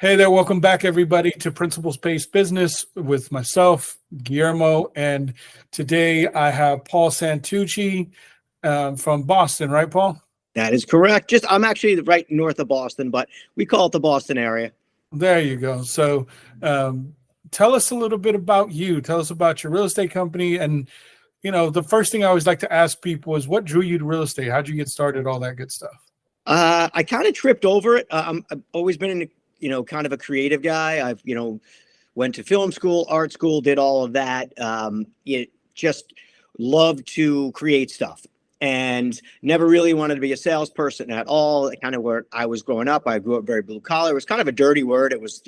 Hey there, welcome back everybody to Principles-Based Business with myself, Guillermo, and today I have Paul Santucci from Boston, right, Paul? That is correct. I'm actually right north of Boston, but we call it the Boston area. There you go. So tell us a little bit about you. Tell us about your real estate company. And, the first thing I always like to ask people is what drew you to real estate? How'd you get started? All that good stuff. I kind of tripped over it. I've always been kind of a creative guy. Went to film school, art school, did all of that. It just loved to create stuff and never really wanted to be a salesperson at all. Kind of where I was growing up, I grew up very blue collar. It was kind of a dirty word. It was,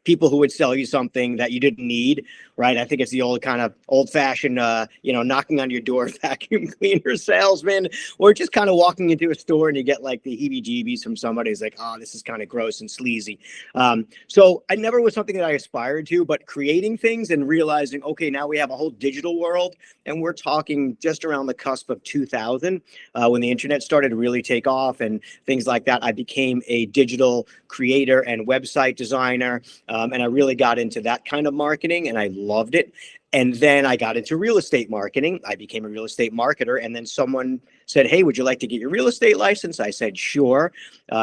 people who would sell you something that you didn't need, right? I think it's the old fashioned, knocking on your door, vacuum cleaner salesman, or just kind of walking into a store and you get like the heebie-jeebies from somebody who's like, oh, this is kind of gross and sleazy. So I never was something that I aspired to, but creating things and realizing, okay, now we have a whole digital world, and we're talking just around the cusp of 2000, when the internet started to really take off and things like that. I became a digital creator and website designer, and I really got into that kind of marketing, and I loved it. And then I got into real estate marketing. I became a real estate marketer. And then someone said, hey, would you like to get your real estate license? I said, sure,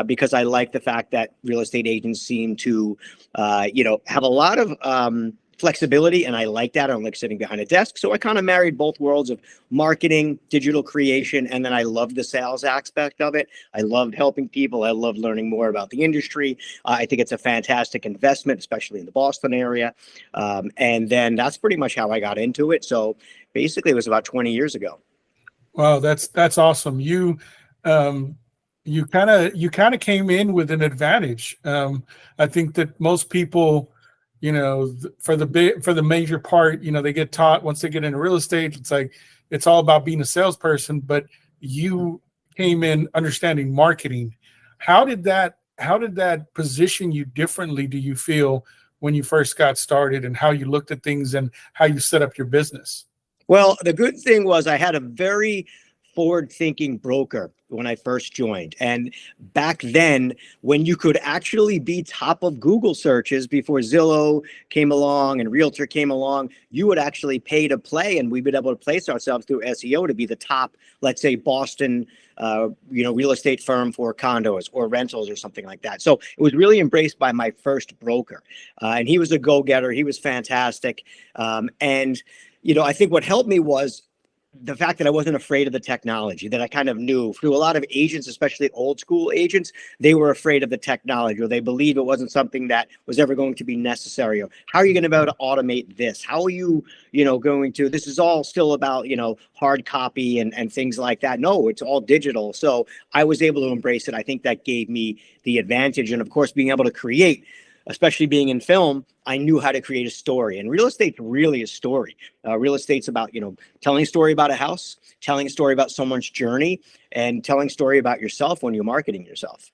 because I like the fact that real estate agents seem to, have a lot of flexibility. And I like that. I don't like sitting behind a desk. So I kind of married both worlds of marketing, digital creation. And then I loved the sales aspect of it. I loved helping people. I loved learning more about the industry. I think it's a fantastic investment, especially in the Boston area. And then that's pretty much how I got into it. So basically it was about 20 years ago. Wow, that's awesome. You kind of came in with an advantage. I think that most people, for the major part, they get taught once they get into real estate, it's like it's all about being a salesperson. But you came in understanding marketing. How did that position you differently, do you feel, when you first got started, and how you looked at things and how you set up your business? Well, the good thing was I had a very forward-thinking broker when I first joined. And back then, when you could actually be top of Google searches before Zillow came along and Realtor came along, you would actually pay to play, and we'd be able to place ourselves through SEO to be the top, let's say, Boston, real estate firm for condos or rentals or something like that. So it was really embraced by my first broker, and he was a go-getter. He was fantastic, and I think what helped me was the fact that I wasn't afraid of the technology, that I kind of knew through a lot of agents, especially old school agents, they were afraid of the technology, or they believed it wasn't something that was ever going to be necessary. Or how are you going to be able to automate this? How are you, going to, this is all still about, hard copy and things like that. No, it's all digital. So I was able to embrace it. I think that gave me the advantage. And of course, being able to create, especially being in film, I knew how to create a story. And real estate's really a story. Real estate's about, telling a story about a house, telling a story about someone's journey, and telling a story about yourself when you're marketing yourself.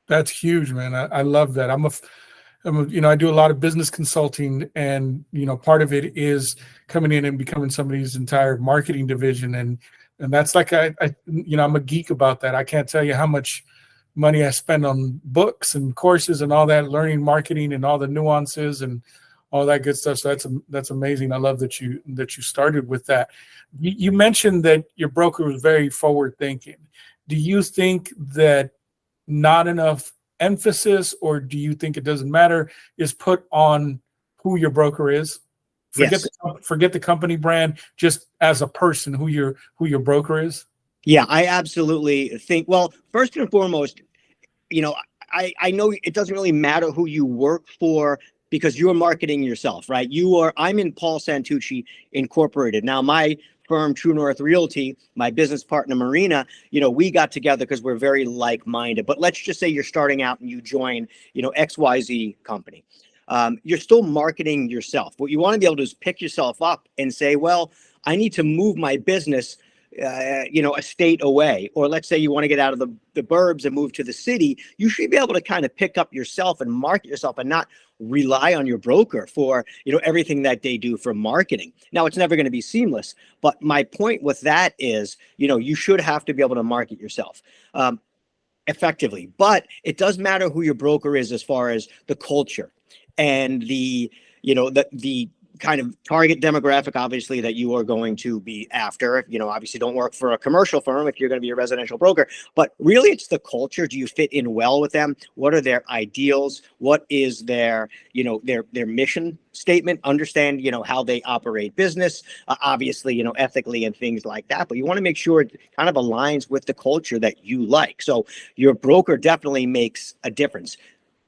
That's huge, man. I love that. I do a lot of business consulting, and, part of it is coming in and becoming somebody's entire marketing division. And that's like, I'm a geek about that. I can't tell you how much money I spend on books and courses and all that, learning marketing and all the nuances and all that good stuff. So that's amazing. I love that you started with that. You mentioned that your broker was very forward thinking. Do you think that not enough emphasis, or do you think it doesn't matter, is put on who your broker is? Forget the company brand, just as a person, who your broker is. Yeah, I absolutely think, well, first and foremost, I know it doesn't really matter who you work for, because you're marketing yourself, right? I'm in Paul Santucci Incorporated. Now, my firm, True North Realty, my business partner, Marina, we got together because we're very like-minded. But let's just say you're starting out and you join, XYZ company. You're still marketing yourself. What you want to be able to do is pick yourself up and say, well, I need to move my business a state away, or let's say you want to get out of the burbs and move to the city. You should be able to kind of pick up yourself and market yourself, and not rely on your broker for everything that they do for marketing. Now, it's never going to be seamless, but my point with that is you should have to be able to market yourself. effectively. But it does matter who your broker is as far as the culture and the kind of target demographic, obviously, that you are going to be after. Obviously don't work for a commercial firm if you're going to be a residential broker, but really it's the culture. Do you fit in well with them? What are their ideals? What is their mission statement? Understand, how they operate business, obviously, ethically and things like that. But you want to make sure it kind of aligns with the culture that you like. So your broker definitely makes a difference.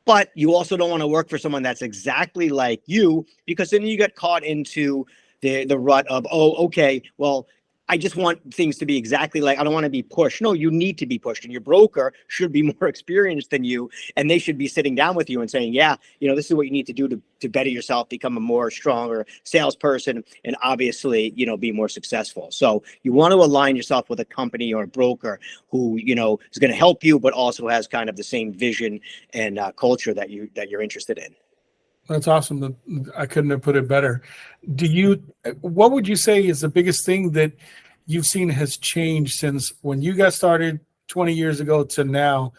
But you also don't want to work for someone that's exactly like you, because then you get caught into the rut of, oh, okay, well, I just want things to be exactly like, I don't want to be pushed. No, you need to be pushed. And your broker should be more experienced than you. And they should be sitting down with you and saying, yeah, this is what you need to do to better yourself, become a more stronger salesperson, and obviously, be more successful. So you want to align yourself with a company or a broker who, is going to help you, but also has kind of the same vision and culture that you're interested in. That's awesome. I couldn't have put it better. What would you say is the biggest thing that you've seen has changed since when you got started 20 years ago to now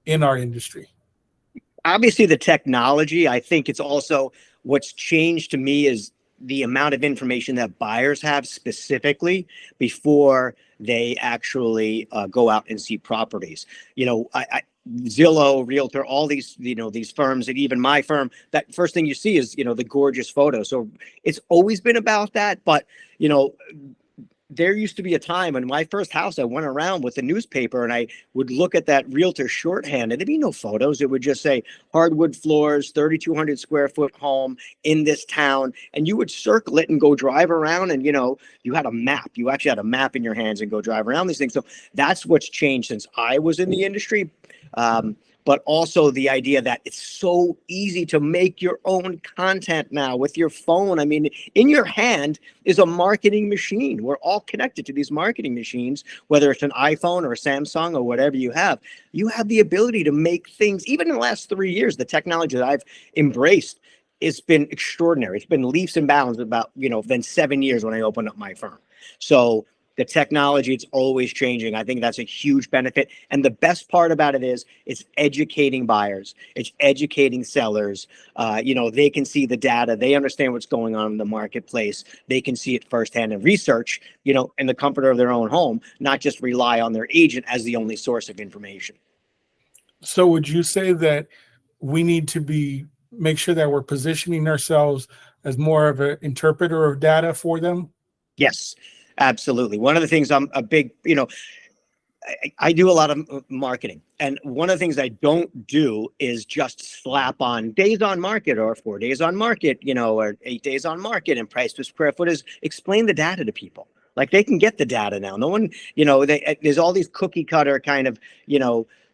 in our industry? Obviously the technology. I think it's also what's changed to me is the amount of information that buyers have specifically before they actually go out and see properties. Zillow, Realtor, all these, these firms, and even my firm, that first thing you see is, the gorgeous photo. So it's always been about that. But, there used to be a time in my first house, I went around with a newspaper and I would look at that Realtor shorthand, and there'd be no photos. It would just say hardwood floors, 3,200 square foot home in this town. And you would circle it and go drive around, and, you had a map. You actually had a map in your hands and go drive around these things. So that's what's changed since I was in the industry. But also the idea that it's so easy to make your own content now with your phone. I mean, in your hand is a marketing machine. We're all connected to these marketing machines, whether it's an iPhone or a Samsung or whatever you have. You have the ability to make things. Even in the last 3 years, the technology that I've embraced, it's been extraordinary. It's been leaps and bounds about, than 7 years when I opened up my firm. So the technology, it's always changing. I think that's a huge benefit. And the best part about it is it's educating buyers. It's educating sellers. They can see the data. They understand what's going on in the marketplace. They can see it firsthand and research, in the comfort of their own home, not just rely on their agent as the only source of information. So would you say that we need to make sure that we're positioning ourselves as more of an interpreter of data for them? Yes, absolutely. One of the things I'm a big, I do a lot of marketing. And one of the things I don't do is just slap on days on market or 4 days on market, or 8 days on market and price per square foot. Is explain the data to people. Like, they can get the data now. No one, there's all these cookie cutter kind of,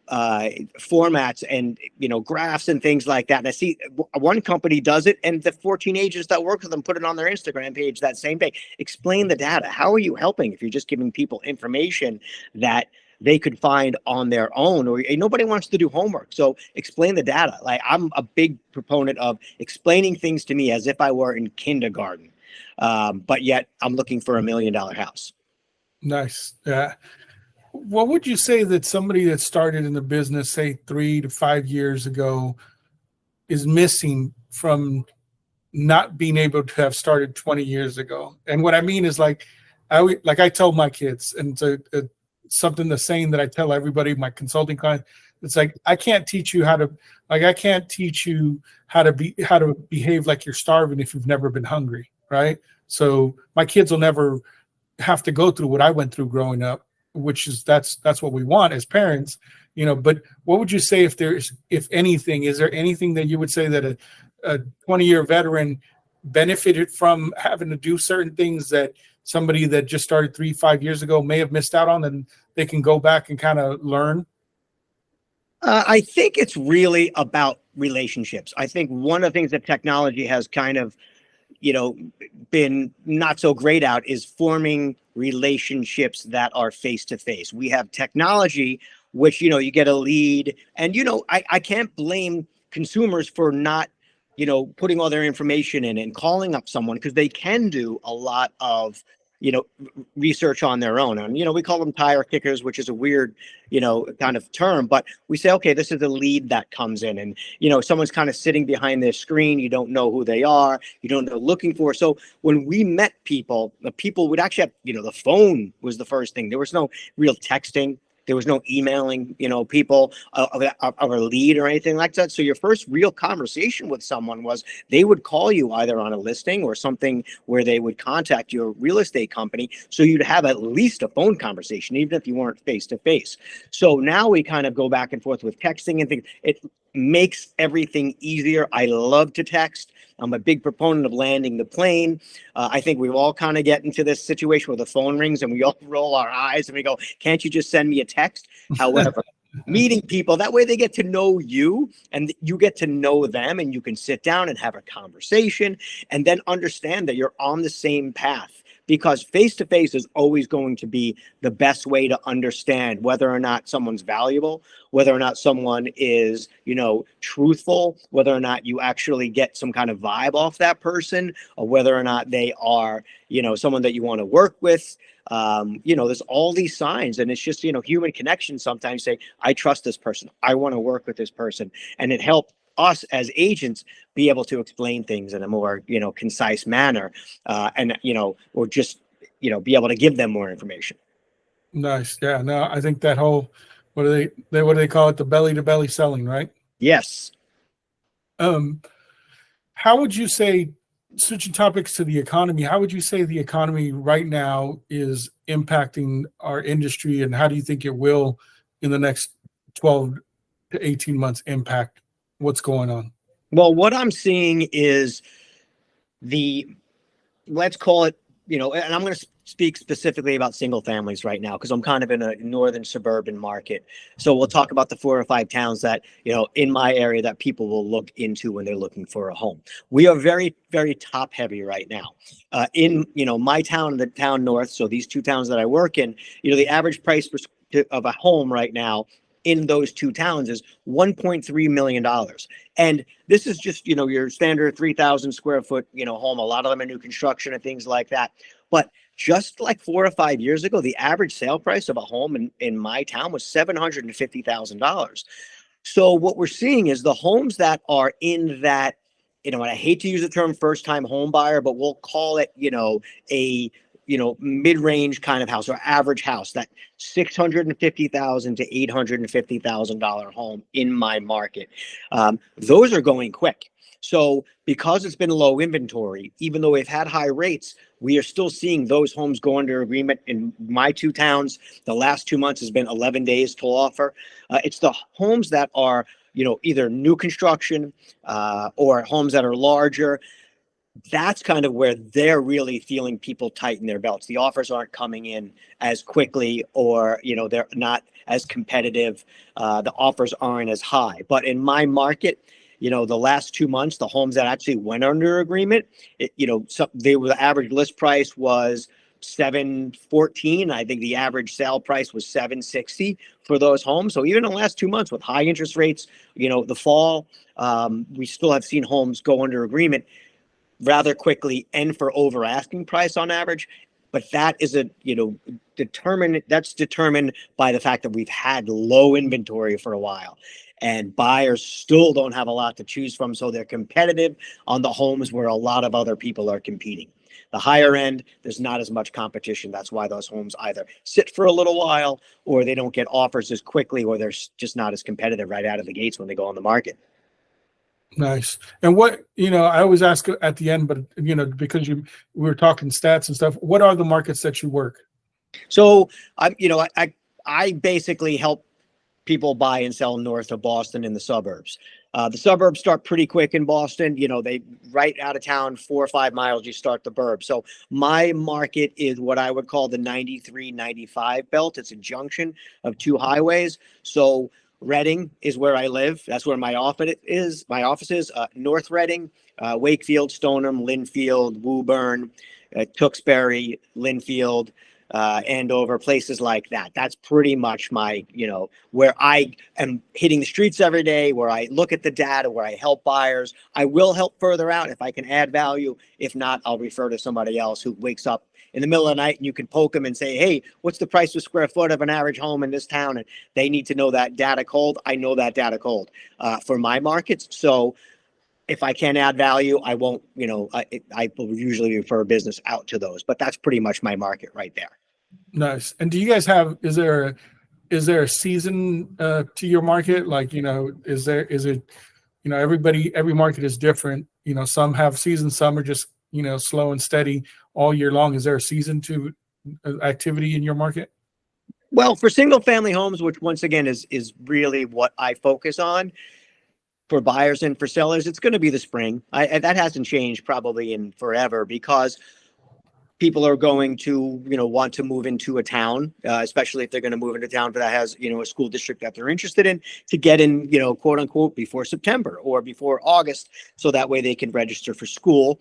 formats and, graphs and things like that. And I see one company does it, and the 14 agents that work with them put it on their Instagram page that same day. Explain the data. How are you helping if you're just giving people information that they could find on their own, or nobody wants to do homework? So explain the data. Like, I'm a big proponent of explaining things to me as if I were in kindergarten. But yet I'm looking for $1 million house. Nice. Yeah. What would you say that somebody that started in the business, say 3 to 5 years ago, is missing from not being able to have started 20 years ago? And what I mean is, I tell my kids, and it's something the same that I tell everybody, my consulting clients. It's like, I can't teach you how to behave like you're starving if you've never been hungry, right? So my kids will never have to go through what I went through growing up, which is that's what we want as parents, but what would you say, is there anything that you would say that a 20-year veteran benefited from having to do certain things that somebody that just started 3-5 years ago may have missed out on, and they can go back and kind of learn? I think it's really about relationships. I think one of the things that technology has kind of, been not so great out is forming relationships that are face to face. We have technology, which, you get a lead, and, I can't blame consumers for not, putting all their information in and calling up someone, because they can do a lot of, research on their own. And, we call them tire kickers, which is a weird, kind of term, but we say, okay, this is a lead that comes in, and, someone's kind of sitting behind their screen. You don't know who they are. You don't know what they're looking for. So when we met people, the people would actually have, the phone was the first thing. There was no real texting. There was no emailing, people of a lead or anything like that. So your first real conversation with someone was they would call you either on a listing or something where they would contact your real estate company. So you'd have at least a phone conversation, even if you weren't face to face. So now we kind of go back and forth with texting and things. It makes everything easier. I love to text. I'm a big proponent of landing the plane. I think we all kind of get into this situation where the phone rings and we all roll our eyes and we go, can't you just send me a text? However, meeting people, that way they get to know you and you get to know them, and you can sit down and have a conversation and then understand that you're on the same path. Because face-to-face is always going to be the best way to understand whether or not someone's valuable, whether or not someone is, truthful, whether or not you actually get some kind of vibe off that person, or whether or not they are, someone that you want to work with. There's all these signs, and it's just, human connection. Sometimes say, I trust this person. I want to work with this person. And it helped us as agents be able to explain things in a more, concise manner, or just, be able to give them more information. Nice. Yeah. No, I think that whole, what do they call it? The belly to belly selling, right? Yes. Um, how would you say, switching topics to the economy, how would you say the economy right now is impacting our industry, and how do you think it will in the next 12 to 18 months impact what's going on? Well, what I'm seeing is let's call it, and I'm going to speak specifically about single families right now because I'm kind of in a northern suburban market. So we'll talk about the 4 or 5 towns that, in my area that people will look into when they're looking for a home. We are very, very top heavy right now. In, my town, the town north, so these 2 towns that I work in, the average price of a home right now in those 2 towns is $1.3 million. And this is just, your standard 3,000 square foot, home. A lot of them are new construction and things like that. But just like 4 or 5 years ago, the average sale price of a home in my town was $750,000. So what we're seeing is the homes that are in that, and I hate to use the term first time home buyer, but we'll call it, a mid-range kind of house or average house, that $650,000 to $850,000 home in my market. Those are going quick. So because it's been low inventory, even though we've had high rates, we are still seeing those homes go under agreement in my 2 towns. The last 2 months has been 11 days to offer. It's the homes that are, either new construction or homes that are larger. That's kind of where they're really feeling people tighten their belts. The offers aren't coming in as quickly, or, they're not as competitive. The offers aren't as high. But in my market, the last 2 months, the homes that actually went under agreement, the average list price was $714. I think the average sale price was $760 for those homes. So even in the last 2 months with high interest rates, the fall, we still have seen homes go under agreement rather quickly and for over asking price on average. But that is determined by the fact that we've had low inventory for a while, and buyers still don't have a lot to choose from. So they're competitive on the homes where a lot of other people are competing. The higher end, there's not as much competition. That's why those homes either sit for a little while, or they don't get offers as quickly, or they're just not as competitive right out of the gates when they go on the market. Nice. And what, I always ask at the end, but, because we were talking stats and stuff, what are the markets that you work? So I basically help people buy and sell north of Boston in the suburbs. The suburbs start pretty quick in Boston. They right out of town, 4 or 5 miles, you start the burb. So my market is what I would call the 93-95 belt. It's a junction of 2 highways. So Reading is where I live. That's where my office is. North Reading, Wakefield, Stoneham, Linfield, Woburn, Tewksbury, Linfield, Andover, places like that. That's pretty much my, where I am hitting the streets every day, where I look at the data, where I help buyers. I will help further out if I can add value. If not, I'll refer to somebody else who wakes up in the middle of the night and you can poke them and say, hey, what's the price per square foot of an average home in this town? And they need to know that data cold. I know that data cold for my markets. So if I can add value, I won't, I will usually refer business out to those, but that's pretty much my market right there. Nice. And do you guys have, is there a season to your market? Like, is it, every market is different. Some have seasons, some are just, slow and steady all year long. Is there a season to activity in your market? Well, for single family homes, which once again is really what I focus on, for buyers and for sellers, it's going to be the spring. That hasn't changed probably in forever, because people are going to, want to move into a town, especially if they're going to move into a town that has, a school district that they're interested in, to get in, quote unquote, before September or before August. So that way they can register for school.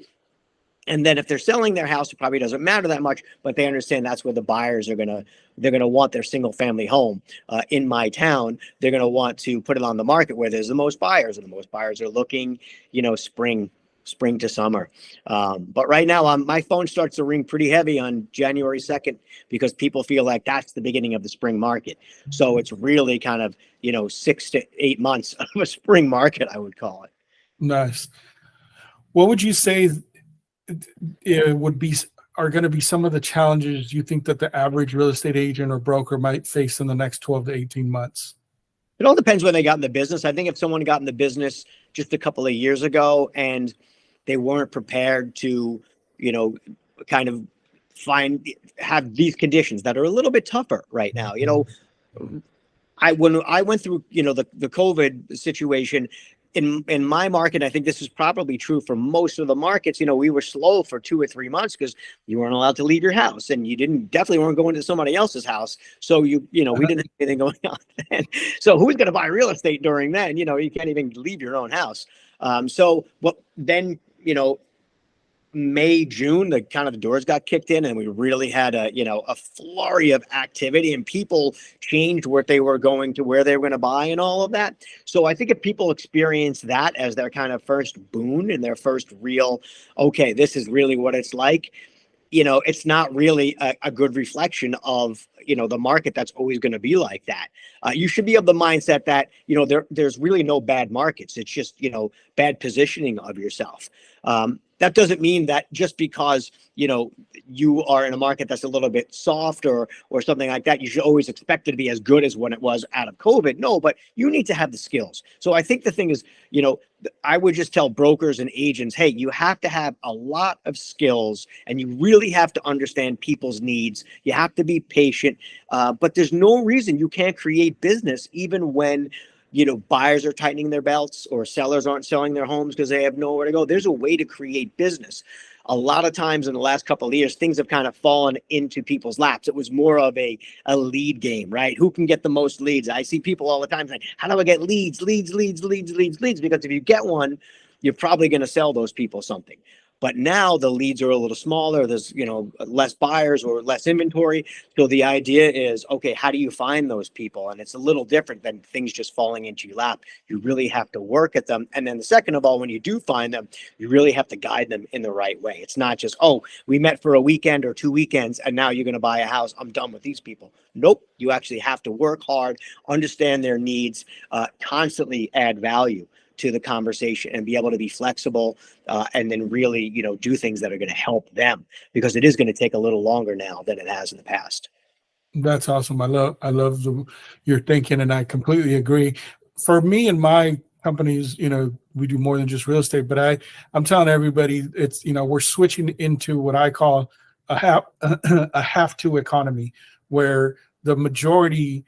And then if they're selling their house, it probably doesn't matter that much, but they understand that's where the buyers are they're going to want their single family home in my town. They're going to want to put it on the market where there's the most buyers, and the most buyers are looking, spring to summer. But right now, my phone starts to ring pretty heavy on January 2nd, because people feel like that's the beginning of the spring market. So it's really kind of, 6 to 8 months of a spring market, I would call it. Nice. What would you say it are going to be some of the challenges you think that the average real estate agent or broker might face in the next 12 to 18 months? It all depends when they got in the business. I think if someone got in the business just a couple of years ago and they weren't prepared to, kind of have these conditions that are a little bit tougher right now. When I went through, the COVID situation in my market, I think this is probably true for most of the markets. We were slow for 2 or 3 months because you weren't allowed to leave your house, and you definitely weren't going to somebody else's house. So we didn't have anything going on then. So who's going to buy real estate during then? You can't even leave your own house. Then, May, June, the doors got kicked in, and we really had a flurry of activity, and people changed what they were going to, where they were going to buy, and all of that. So I think if people experience that as their kind of first boon and their first real, okay, this is really what it's like, it's not really a good reflection of, the market that's always going to be like that. You should be of the mindset that, there's really no bad markets. It's just, bad positioning of yourself. That doesn't mean that just because, you are in a market that's a little bit soft or something like that, you should always expect it to be as good as when it was out of COVID. No, but you need to have the skills. So I think the thing is, I would just tell brokers and agents, hey, you have to have a lot of skills, and you really have to understand people's needs. You have to be patient, but there's no reason you can't create business even when buyers are tightening their belts or sellers aren't selling their homes because they have nowhere to go. There's a way to create business. A lot of times in the last couple of years, things have kind of fallen into people's laps. It was more of a lead game, right? Who can get the most leads? I see people all the time saying, how do I get leads? Because if you get one, you're probably going to sell those people something. But now the leads are a little smaller. There's, less buyers or less inventory. So the idea is, okay, how do you find those people? And it's a little different than things just falling into your lap. You really have to work at them. And then the second of all, when you do find them, you really have to guide them in the right way. It's not just, oh, we met for a weekend or 2 weekends, and now you're going to buy a house. I'm done with these people. Nope. You actually have to work hard, understand their needs, constantly add value to the conversation, and be able to be flexible, and then really, do things that are going to help them, because it is going to take a little longer now than it has in the past. That's awesome. I love your thinking, and I completely agree. For me and my companies, we do more than just real estate, but I'm telling everybody, it's, we're switching into what I call a have to economy, where the majority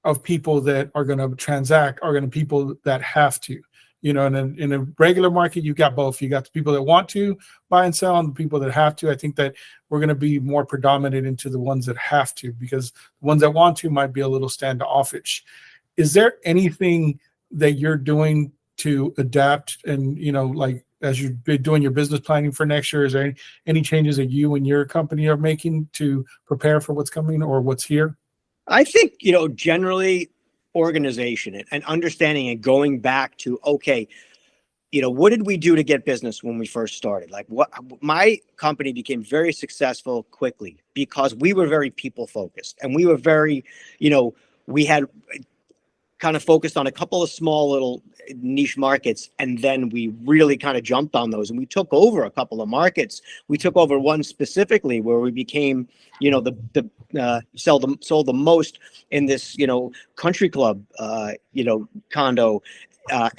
of people that are going to transact are going to be people that have to. In a regular market, you got both. You got the people that want to buy and sell, and the people that have to. I think that we're going to be more predominant into the ones that have to, because the ones that want to might be a little standoffish. Is there anything that you're doing to adapt and, as you've been doing your business planning for next year? Is there any changes that you and your company are making to prepare for what's coming or what's here? I think, generally organization and understanding and going back to, okay, what did we do to get business when we first started? Like what my company became very successful quickly because we were very people focused and we were very, we had kind of focused on a couple of small little niche markets. And then we really kind of jumped on those and we took over a couple of markets. We took over one specifically where we became, sold the most in this, country club, condo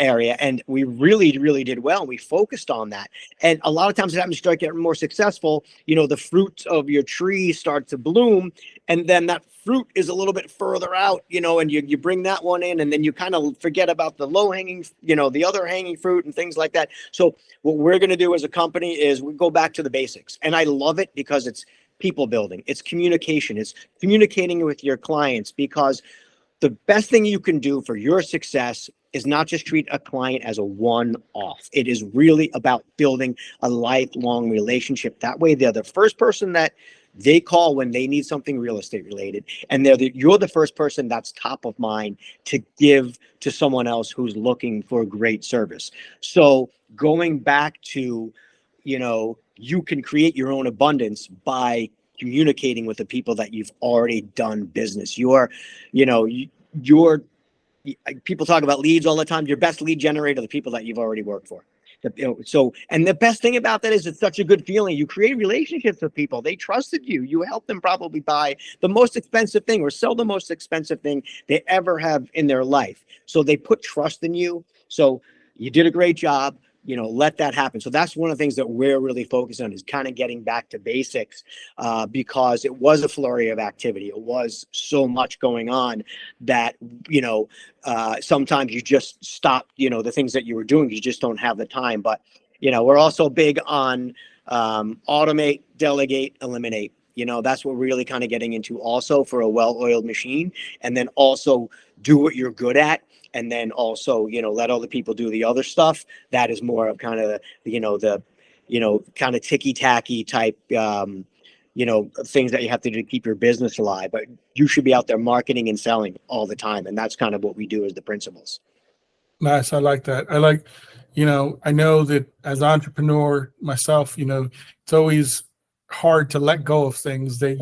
area. And we really, really did well. We focused on that. And a lot of times it happens to start getting more successful. The fruits of your tree start to bloom. And then that fruit is a little bit further out, and you bring that one in and then you kind of forget about the low hanging, the other hanging fruit and things like that. So what we're going to do as a company is we go back to the basics. And I love it because it's people building, it's communication, it's communicating with your clients, because the best thing you can do for your success is not just treat a client as a one-off. It is really about building a lifelong relationship. That way, they're the first person that they call when they need something real estate related. And you're the first person that's top of mind to give to someone else who's looking for great service. So going back to, you can create your own abundance by communicating with the people that you've already done business. Your people talk about leads all the time. Your best lead generator are the people that you've already worked for. So, and the best thing about that is it's such a good feeling. You create relationships with people. They trusted you. You helped them probably buy the most expensive thing or sell the most expensive thing they ever have in their life. So they put trust in you. So you did a great job. Let that happen. So that's one of the things that we're really focused on, is kind of getting back to basics, because it was a flurry of activity. It was so much going on that, sometimes you just stop, the things that you were doing. You just don't have the time. But, we're also big on automate, delegate, eliminate. That's what we're really kind of getting into also for a well-oiled machine. And then also do what you're good at. And then also, let other people do the other stuff. That is more of kind of, kind of ticky-tacky type, things that you have to do to keep your business alive. But you should be out there marketing and selling all the time. And that's kind of what we do as the principles. Nice. I like that. I know that as an entrepreneur myself, it's always hard to let go of things that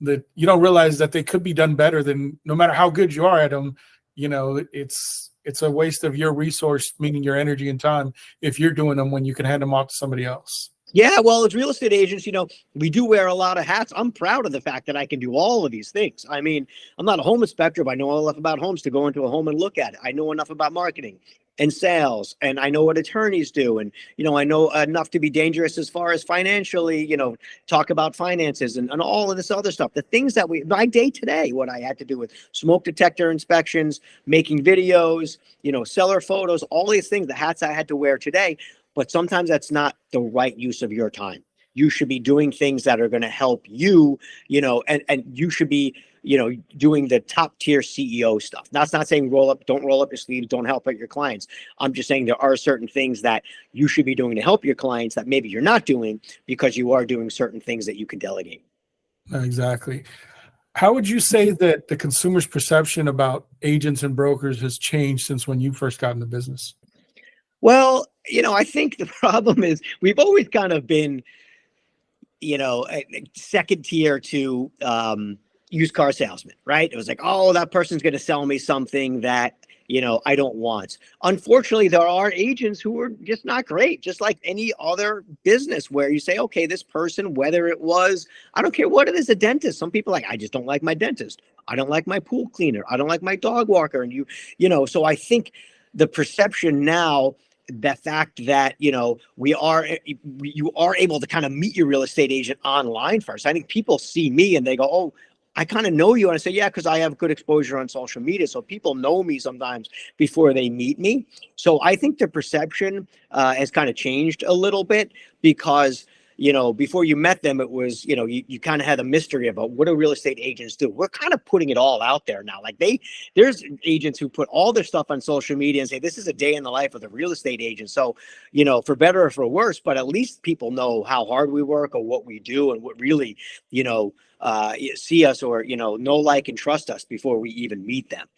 that you don't realize that they could be done better than, no matter how good you are at them. It's a waste of your resource, meaning your energy and time, if you're doing them when you can hand them off to somebody else. Yeah, well, as real estate agents, we do wear a lot of hats. I'm proud of the fact that I can do all of these things. I mean, I'm not a home inspector, but I know enough about homes to go into a home and look at it. I know enough about marketing and sales, and I know what attorneys do. And, I know enough to be dangerous as far as financially, talk about finances and all of this other stuff. The things that my day today, what I had to do with smoke detector inspections, making videos, seller photos, all these things, the hats I had to wear today. But sometimes that's not the right use of your time. You should be doing things that are going to help you, and you should be, doing the top tier CEO stuff. That's not saying don't roll up your sleeves, don't help out your clients. I'm just saying there are certain things that you should be doing to help your clients that maybe you're not doing because you are doing certain things that you can delegate. Exactly. How would you say that the consumer's perception about agents and brokers has changed since when you first got into business? Well, I think the problem is we've always kind of been, a second tier to used car salesman, right? It was like, oh, that person's going to sell me something that, I don't want. Unfortunately, there are agents who are just not great, just like any other business where you say, okay, this person, whether it was, I don't care what it is, a dentist. Some people I just don't like my dentist. I don't like my pool cleaner. I don't like my dog walker. And so I think the perception now, the fact that you are able to kind of meet your real estate agent online first. I think people see me and they go, oh, I kind of know you. And I say, yeah, because I have good exposure on social media. So people know me sometimes before they meet me. So I think the perception has kind of changed a little bit because before you met them, it was, you kind of had a mystery about what do real estate agents do. We're kind of putting it all out there now. Like there's agents who put all their stuff on social media and say, this is a day in the life of the real estate agent. So, for better or for worse, but at least people know how hard we work or what we do and what really, see us or, know, like, and trust us before we even meet them.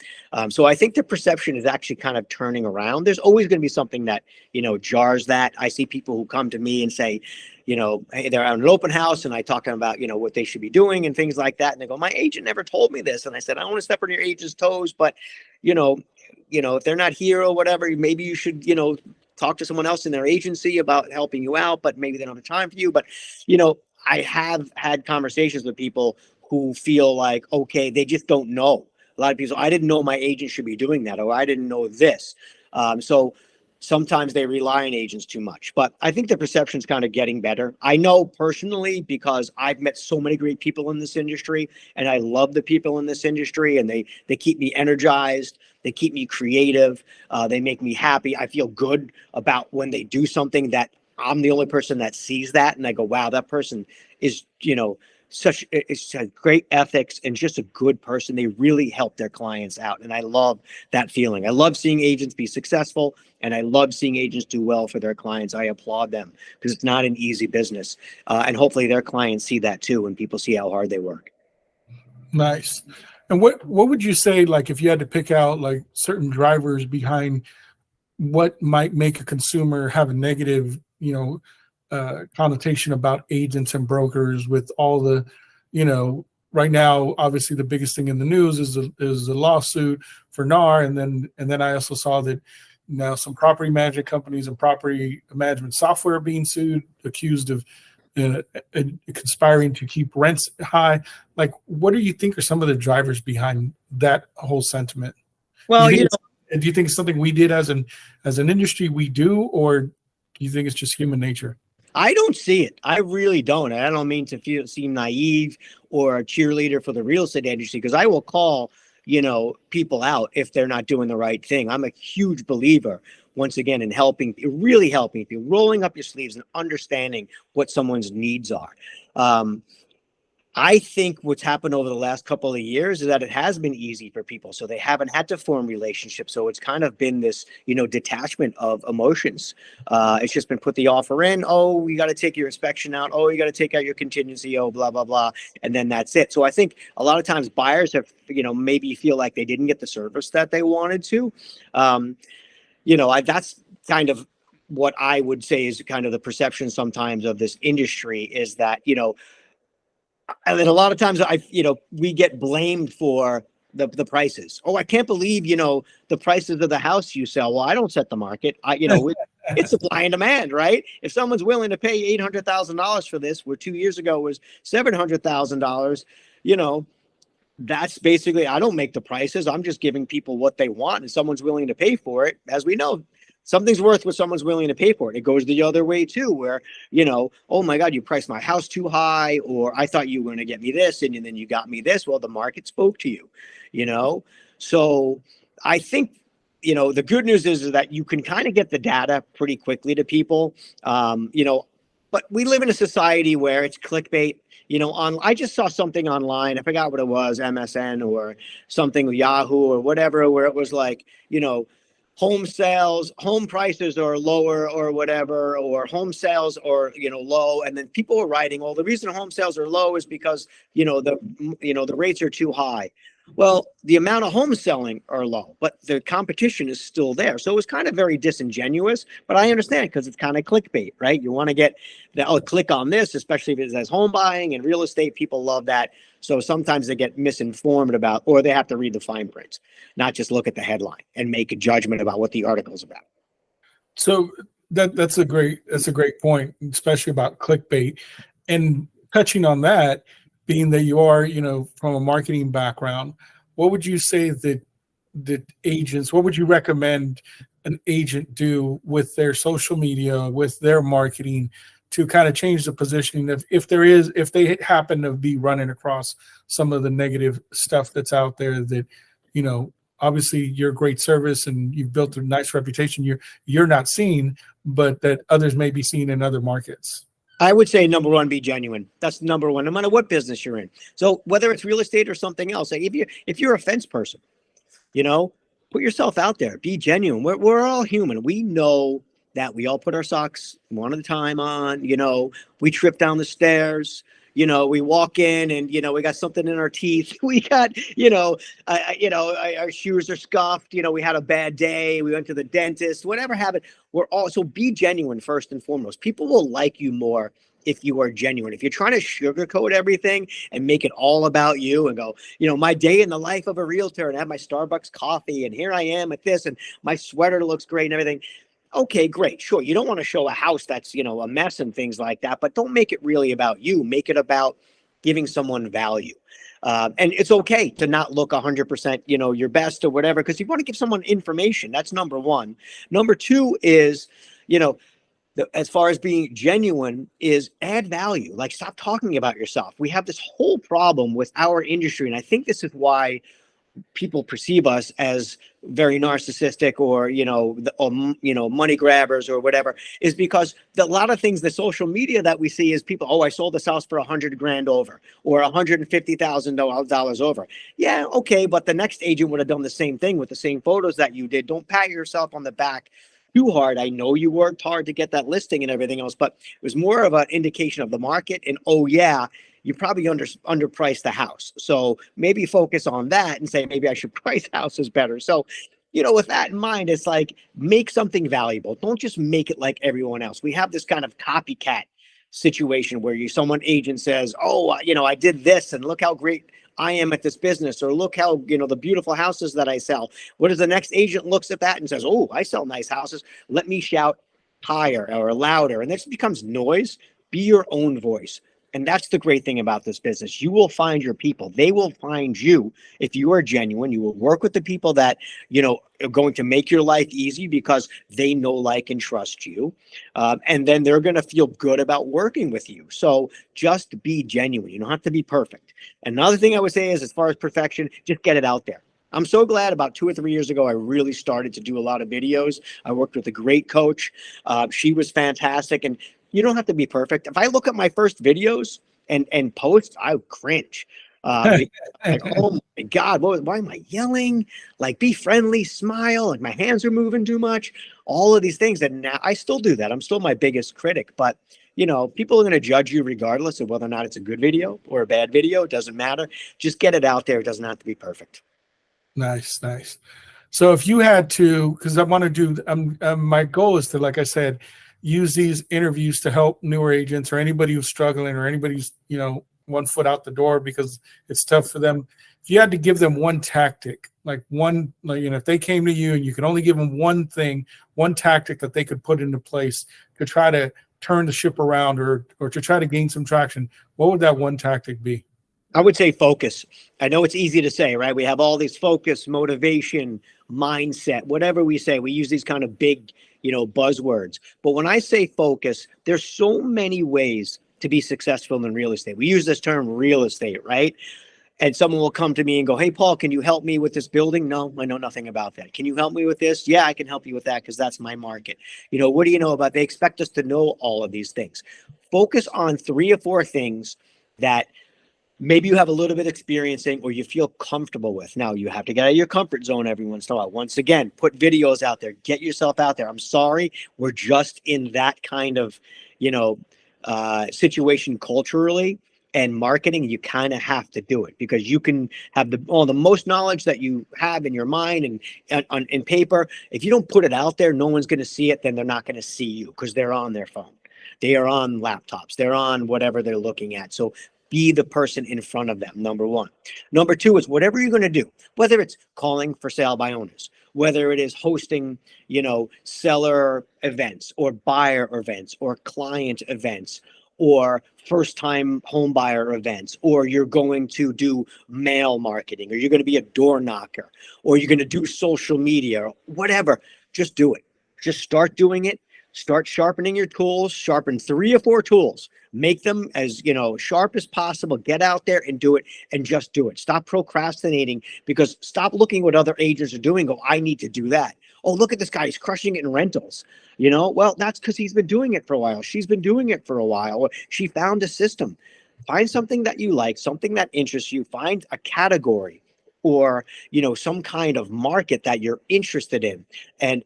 So I think the perception is actually kind of turning around. There's always going to be something that, jars that. I see people who come to me and say, hey, they're at an open house and I talk to them about, what they should be doing and things like that. And they go, my agent never told me this. And I said, I don't want to step on your agent's toes, but, if they're not here or whatever, maybe you should, talk to someone else in their agency about helping you out, but maybe they don't have time for you. But, I have had conversations with people who feel like, okay, they just don't know. A lot of people, I didn't know my agent should be doing that, or I didn't know this. So sometimes they rely on agents too much, but I think the perception's kind of getting better. I know personally because I've met so many great people in this industry, and I love the people in this industry, and they keep me energized. They keep me creative. They make me happy. I feel good about when they do something that I'm the only person that sees that, and I go, wow, that person is, it's great ethics and just a good person. They really help their clients out. And I love that feeling. I love seeing agents be successful, and I love seeing agents do well for their clients. I applaud them because it's not an easy business. And hopefully their clients see that too, when people see how hard they work. Nice. And what would you say, like, if you had to pick out like certain drivers behind what might make a consumer have a negative, connotation about agents and brokers with all the, right now, obviously the biggest thing in the news is the lawsuit for NAR. And then I also saw that now some property management companies and property management software are being sued, accused of conspiring to keep rents high. Like, what do you think are some of the drivers behind that whole sentiment? Well, do you think it's something we did as an industry we do, or do you think it's just human nature? I don't see it. I really don't. I don't mean to seem naive or a cheerleader for the real estate industry, because I will call, people out if they're not doing the right thing. I'm a huge believer, once again, in really helping people, rolling up your sleeves and understanding what someone's needs are. I think what's happened over the last couple of years is that it has been easy for people. So they haven't had to form relationships. So it's kind of been this, detachment of emotions. It's just been put the offer in. Oh, we got to take your inspection out. Oh, you got to take out your contingency. Oh, blah, blah, blah. And then that's it. So I think a lot of times buyers have, maybe feel like they didn't get the service that they wanted to. That's kind of what I would say is kind of the perception sometimes of this industry, is that, and then a lot of times we get blamed for the prices. Oh, I can't believe, the prices of the house you sell. Well, I don't set the market. It's supply and demand, right? If someone's willing to pay $800,000 for this, where 2 years ago was $700,000, that's basically, I don't make the prices. I'm just giving people what they want, and someone's willing to pay for it. As we know, something's worth what someone's willing to pay for it. It goes the other way too, where, oh my God, you priced my house too high, or I thought you were going to get me this, and then you got me this. Well, the market spoke to you, So I think, the good news is that you can kind of get the data pretty quickly to people, but we live in a society where it's clickbait. I just saw something online. I forgot what it was, MSN or something, Yahoo or whatever, where it was like, home sales, home prices are lower or whatever, or home sales are, low. And then people are writing, well, the reason home sales are low is because, the rates are too high. Well, the amount of homes selling are low, but the competition is still there. So it was kind of very disingenuous, but I understand, because it's kind of clickbait, right? You want to get click on this, especially if it says home buying and real estate. People love that. So sometimes they get misinformed about, or they have to read the fine print, not just look at the headline and make a judgment about what the article is about. So that's a great point, especially about clickbait. And touching on that, being that you are, from a marketing background, what would you say that agents, what would you recommend an agent do with their social media, with their marketing, to kind of change the positioning of, if they happen to be running across some of the negative stuff that's out there, that, obviously you're a great service and you've built a nice reputation you're not seeing, but that others may be seeing in other markets? I would say number one, be genuine. That's number one, no matter what business you're in. So whether it's real estate or something else, like if you're a fence person, you know, put yourself out there, be genuine. We're all human. We know that we all put our socks one at a time on, we trip down the stairs, we walk in and, we got something in our teeth. We got, our shoes are scuffed. We had a bad day. We went to the dentist, whatever happened. So be genuine first and foremost. People will like you more if you are genuine. If you're trying to sugarcoat everything and make it all about you and go, my day in the life of a realtor and have my Starbucks coffee and here I am at this and my sweater looks great and everything. Okay, great. Sure. You don't want to show a house that's, a mess and things like that, but don't make it really about you. Make it about giving someone value. And it's okay to not look 100%, your best or whatever, because you want to give someone information. That's number one. Number two is, as far as being genuine, is add value. Like, stop talking about yourself. We have this whole problem with our industry. And I think this is why people perceive us as very narcissistic or, money grabbers or whatever, is because a lot of things, the social media that we see is people, oh, I sold this house for $100,000 over or $150,000 over. Yeah. Okay. But the next agent would have done the same thing with the same photos that you did. Don't pat yourself on the back too hard. I know you worked hard to get that listing and everything else, but it was more of an indication of the market. And, oh yeah, you probably underpriced the house. So maybe focus on that and say, maybe I should price houses better. So, with that in mind, it's like, make something valuable. Don't just make it like everyone else. We have this kind of copycat situation where someone agent says, oh, I did this and look how great I am at this business, or look how, the beautiful houses that I sell. What if the next agent looks at that and says, oh, I sell nice houses. Let me shout higher or louder. And this becomes noise. Be your own voice. And that's the great thing about this business. You will find your people. They will find you if you are genuine. You will work with the people that, are going to make your life easy because they know, like, and trust you. And then they're going to feel good about working with you. So just be genuine. You don't have to be perfect. Another thing I would say is, as far as perfection, just get it out there. I'm so glad about 2 or 3 years ago, I really started to do a lot of videos. I worked with a great coach. She was fantastic. And you don't have to be perfect. If I look at my first videos and posts, I would cringe. Like, oh my God, why am I yelling? Like, be friendly, smile. Like, my hands are moving too much. All of these things. And now I still do that. I'm still my biggest critic. But, people are going to judge you regardless of whether or not it's a good video or a bad video. It doesn't matter. Just get it out there. It doesn't have to be perfect. Nice, nice. So if you had to, because I want to do, my goal is to, like I said, use these interviews to help newer agents or anybody who's struggling or anybody's, 1 foot out the door because it's tough for them. If you had to give them one tactic, if they came to you and you could only give them one thing, one tactic that they could put into place to try to turn the ship around or to try to gain some traction, what would that one tactic be? I would say focus. I know it's easy to say, right? We have all these focus, motivation, mindset, whatever we say. We use these kind of big, buzzwords. But when I say focus, there's so many ways to be successful in real estate. We use this term real estate, right? And someone will come to me and go, hey, Paul, can you help me with this building? No, I know nothing about that. Can you help me with this? Yeah, I can help you with that because that's my market. What do you know about? They expect us to know all of these things. Focus on 3 or 4 things that maybe you have a little bit of experience in or you feel comfortable with. Now, you have to get out of your comfort zone every once in a while. Once again, put videos out there. Get yourself out there. I'm sorry. We're just in that kind of, situation culturally and marketing. You kind of have to do it because you can have the most knowledge that you have in your mind and on in paper. If you don't put it out there, no one's going to see it. Then they're not going to see you because they're on their phone. They are on laptops. They're on whatever they're looking at. So be the person in front of them, number one. Number two is whatever you're going to do, whether it's calling for sale by owners, whether it is hosting, seller events or buyer events or client events or first-time home buyer events, or you're going to do mail marketing, or you're going to be a door knocker, or you're going to do social media, or whatever, just do it. Just start doing it. Start sharpening your tools, sharpen 3 or 4 tools, make them as, sharp as possible, get out there and do it and just do it. Stop procrastinating because stop looking what other agents are doing. Go, I need to do that. Oh, look at this guy. He's crushing it in rentals. Well, that's because he's been doing it for a while. She's been doing it for a while. Or she found a system. Find something that you like, something that interests you. Find a category or, some kind of market that you're interested in, and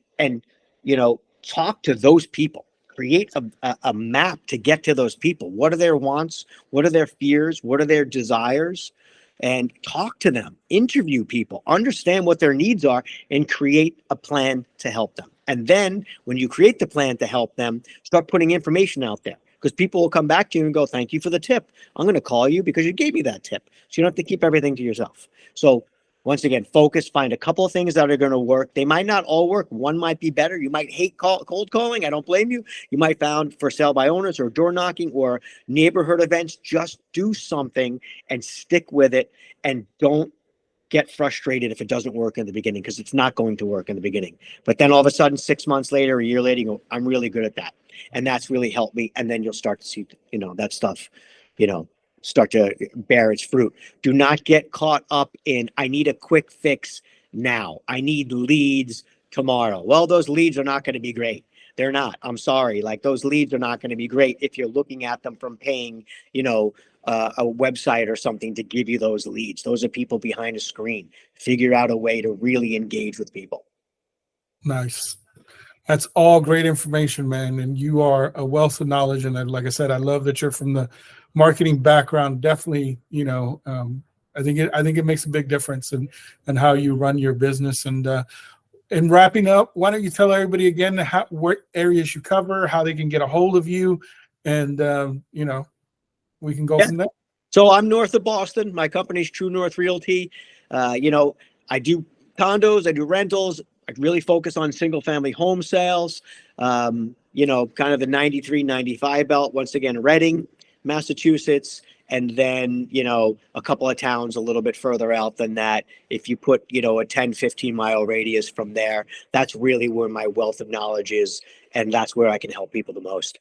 talk to those people. Create a map to get to those people. What are their wants? What are their fears? What are their desires? And talk to them, interview people, understand what their needs are, and create a plan to help them. And then when you create the plan to help them, start putting information out there, because people will come back to you and go, thank you for the tip. I'm going to call you because you gave me that tip. So you don't have to keep everything to yourself. So once again, focus, find a couple of things that are going to work. They might not all work. One might be better. You might hate cold calling. I don't blame you. You might found for sale by owners or door knocking or neighborhood events. Just do something and stick with it, and don't get frustrated if it doesn't work in the beginning, because it's not going to work in the beginning. But then all of a sudden, 6 months later, a year later, you go, I'm really good at that. And that's really helped me. And then you'll start to see, that stuff, start to bear its fruit. Do not get caught up in, I need a quick fix now. I need leads tomorrow. Well, those leads are not going to be great. They're not. I'm sorry. Like, those leads are not going to be great if you're looking at them from paying, a website or something to give you those leads. Those are people behind a screen. Figure out a way to really engage with people. Nice. That's all great information, man. And you are a wealth of knowledge. And like I said, I love that you're from the marketing background. Definitely, I think it makes a big difference in how you run your business. And wrapping up, why don't you tell everybody again what areas you cover, how they can get a hold of you, and we can go from there. So I'm north of Boston. My company's True North Realty. I do condos, I do rentals. I really focus on single family home sales, kind of the 93, 95 belt. Once again, Reading, Massachusetts, and then, a couple of towns a little bit further out than that. If you put, a 10, 15 mile radius from there, that's really where my wealth of knowledge is. And that's where I can help people the most.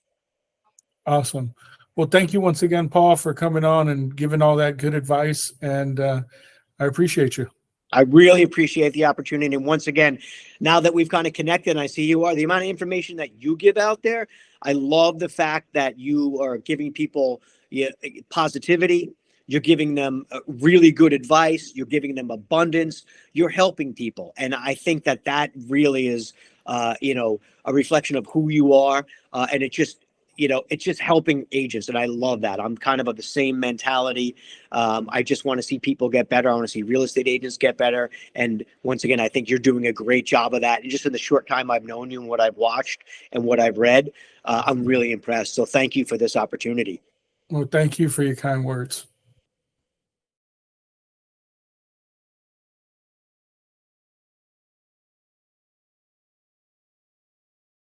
Awesome. Well, thank you once again, Paul, for coming on and giving all that good advice. And I appreciate you. I really appreciate the opportunity. And once again, now that we've kind of connected and I see the amount of information that you give out there, I love the fact that you are giving people positivity. You're giving them really good advice. You're giving them abundance. You're helping people. And I think that really is, a reflection of who you are. And it's just helping agents. And I love that. I'm kind of the same mentality. I just want to see people get better. I want to see real estate agents get better. And once again, I think you're doing a great job of that. And just in the short time I've known you and what I've watched and what I've read, I'm really impressed. So thank you for this opportunity. Well, thank you for your kind words.